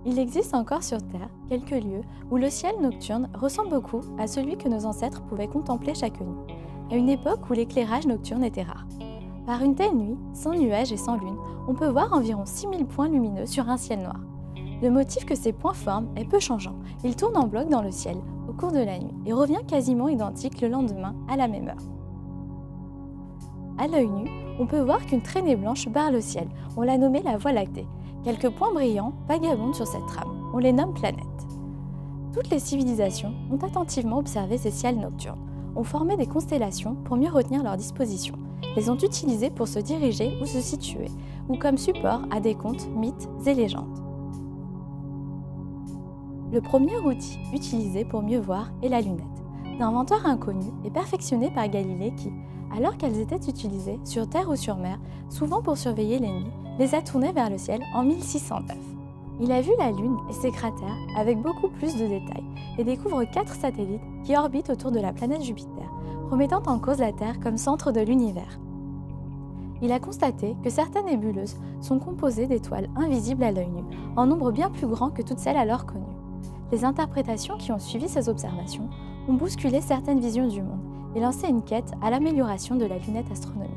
Il existe encore sur Terre quelques lieux où le ciel nocturne ressemble beaucoup à celui que nos ancêtres pouvaient contempler chaque nuit, à une époque où l'éclairage nocturne était rare. Par une telle nuit, sans nuages et sans lune, on peut voir environ 6000 points lumineux sur un ciel noir. Le motif que ces points forment est peu changeant. Il tourne en bloc dans le ciel au cours de la nuit et revient quasiment identique le lendemain à la même heure. À l'œil nu, on peut voir qu'une traînée blanche barre le ciel. On l'a nommée la Voie lactée. Quelques points brillants vagabondent sur cette trame. On les nomme planètes. Toutes les civilisations ont attentivement observé ces ciels nocturnes, ont formé des constellations pour mieux retenir leur disposition, les ont utilisées pour se diriger ou se situer, ou comme support à des contes, mythes et légendes. Le premier outil utilisé pour mieux voir est la lunette, d'inventeur inconnu et perfectionné par Galilée qui, alors qu'elles étaient utilisées sur terre ou sur mer, souvent pour surveiller les nuits, les a tournées vers le ciel en 1609. Il a vu la Lune et ses cratères avec beaucoup plus de détails et découvre 4 satellites qui orbitent autour de la planète Jupiter, remettant en cause la Terre comme centre de l'univers. Il a constaté que certaines nébuleuses sont composées d'étoiles invisibles à l'œil nu, en nombre bien plus grand que toutes celles alors connues. Les interprétations qui ont suivi ces observations ont bousculé certaines visions du monde et lancé une quête à l'amélioration de la lunette astronomique.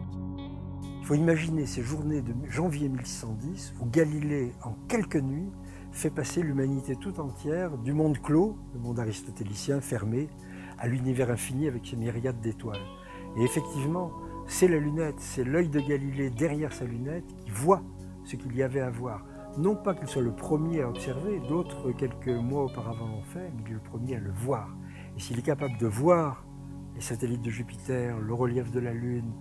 Il faut imaginer ces journées de janvier 1610 où Galilée, en quelques nuits, fait passer l'humanité tout entière du monde clos, le monde aristotélicien fermé, à l'univers infini avec ses myriades d'étoiles. Et effectivement, c'est la lunette, c'est l'œil de Galilée derrière sa lunette qui voit ce qu'il y avait à voir. Non pas qu'il soit le premier à observer, d'autres quelques mois auparavant l'ont fait, mais il est le premier à le voir. Et s'il est capable de voir les satellites de Jupiter, le relief de la Lune,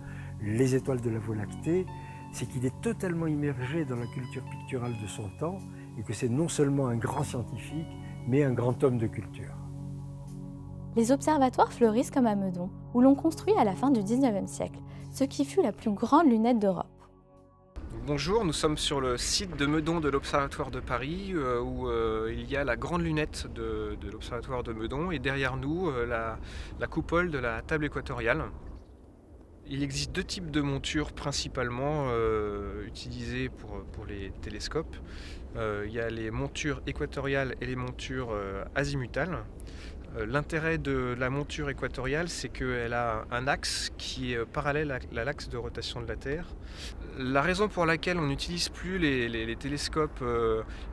les étoiles de la Voie lactée, c'est qu'il est totalement immergé dans la culture picturale de son temps et que c'est non seulement un grand scientifique, mais un grand homme de culture. Les observatoires fleurissent comme à Meudon, où l'on construit à la fin du 19e siècle, ce qui fut la plus grande lunette d'Europe. Bonjour, nous sommes sur le site de Meudon de l'Observatoire de Paris où il y a la grande lunette de l'Observatoire de Meudon et derrière nous la coupole de la table équatoriale. Il existe 2 types de montures principalement utilisées pour les télescopes. Il y a les montures équatoriales et les montures azimutales. L'intérêt de la monture équatoriale, c'est qu'elle a un axe qui est parallèle à l'axe de rotation de la Terre. La raison pour laquelle on n'utilise plus les télescopes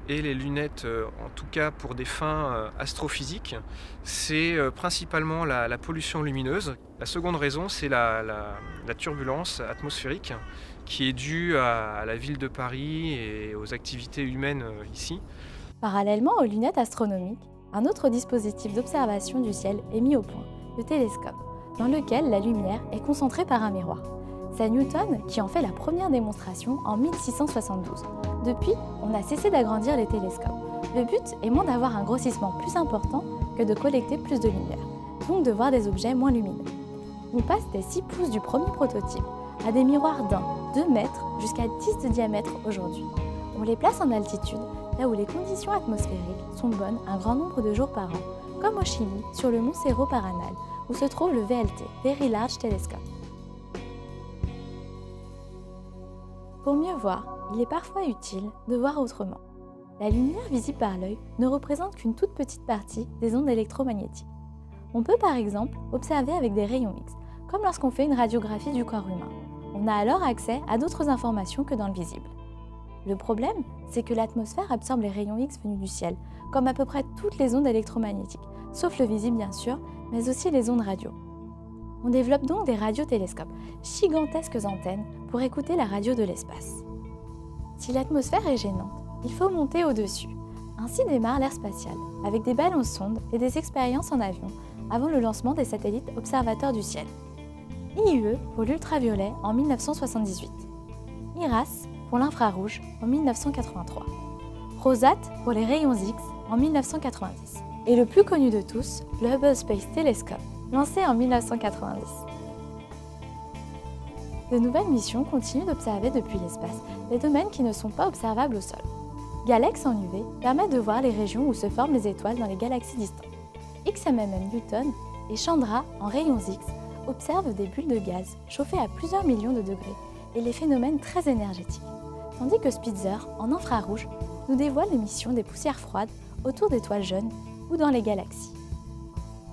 et les lunettes, en tout cas pour des fins astrophysiques, c'est principalement la pollution lumineuse. La seconde raison, c'est la turbulence atmosphérique qui est due à la ville de Paris et aux activités humaines ici. Parallèlement aux lunettes astronomiques, un autre dispositif d'observation du ciel est mis au point, le télescope, dans lequel la lumière est concentrée par un miroir. C'est Newton qui en fait la première démonstration en 1672. Depuis, on a cessé d'agrandir les télescopes. Le but est moins d'avoir un grossissement plus important que de collecter plus de lumière, donc de voir des objets moins lumineux. On passe des 6 pouces du premier prototype à des miroirs d'1, 2 mètres jusqu'à 10 de diamètre aujourd'hui. On les place en altitude, là où les conditions atmosphériques sont bonnes un grand nombre de jours par an, comme au Chili, sur le mont Cerro Paranal, où se trouve le VLT, Very Large Telescope. Pour mieux voir, il est parfois utile de voir autrement. La lumière visible par l'œil ne représente qu'une toute petite partie des ondes électromagnétiques. On peut par exemple observer avec des rayons X, comme lorsqu'on fait une radiographie du corps humain. On a alors accès à d'autres informations que dans le visible. Le problème, c'est que l'atmosphère absorbe les rayons X venus du ciel, comme à peu près toutes les ondes électromagnétiques, sauf le visible bien sûr, mais aussi les ondes radio. On développe donc des radiotélescopes, gigantesques antennes, pour écouter la radio de l'espace. Si l'atmosphère est gênante, il faut monter au-dessus. Ainsi démarre l'ère spatiale, avec des ballons sondes et des expériences en avion, avant le lancement des satellites observateurs du ciel. IUE pour l'ultraviolet en 1978. IRAS pour l'infrarouge en 1983. ROSAT pour les rayons X en 1990. Et le plus connu de tous, le Hubble Space Telescope, lancé en 1990. De nouvelles missions continuent d'observer depuis l'espace les domaines qui ne sont pas observables au sol. GALEX en UV permet de voir les régions où se forment les étoiles dans les galaxies distantes. XMMM Newton et Chandra en rayons X observent des bulles de gaz chauffées à plusieurs millions de degrés et les phénomènes très énergétiques, tandis que Spitzer, en infrarouge, nous dévoile l'émission des poussières froides autour d'étoiles jeunes ou dans les galaxies.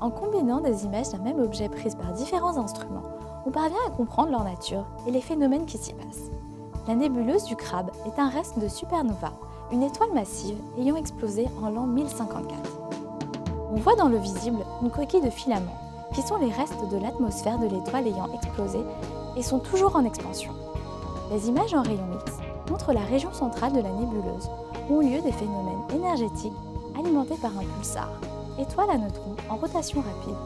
En combinant des images d'un même objet prises par différents instruments, on parvient à comprendre leur nature et les phénomènes qui s'y passent. La nébuleuse du Crabe est un reste de supernova, une étoile massive ayant explosé en l'an 1054. On voit dans le visible une coquille de filaments, qui sont les restes de l'atmosphère de l'étoile ayant explosé et sont toujours en expansion. Les images en rayon X montrent la région centrale de la nébuleuse, où ont lieu des phénomènes énergétiques alimentés par un pulsar, étoile à neutrons en rotation rapide,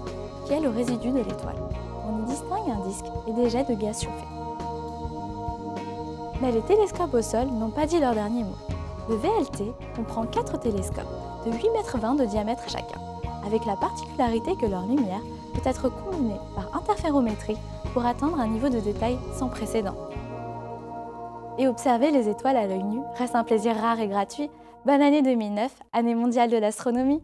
qui est le résidu de l'étoile. On y distingue un disque et des jets de gaz chauffé. Mais les télescopes au sol n'ont pas dit leur dernier mot. Le VLT comprend 4 télescopes de 8,20 m de diamètre chacun, avec la particularité que leur lumière peut être combinée par interférométrie pour atteindre un niveau de détail sans précédent. Et observer les étoiles à l'œil nu reste un plaisir rare et gratuit. Bonne année 2009, année mondiale de l'astronomie!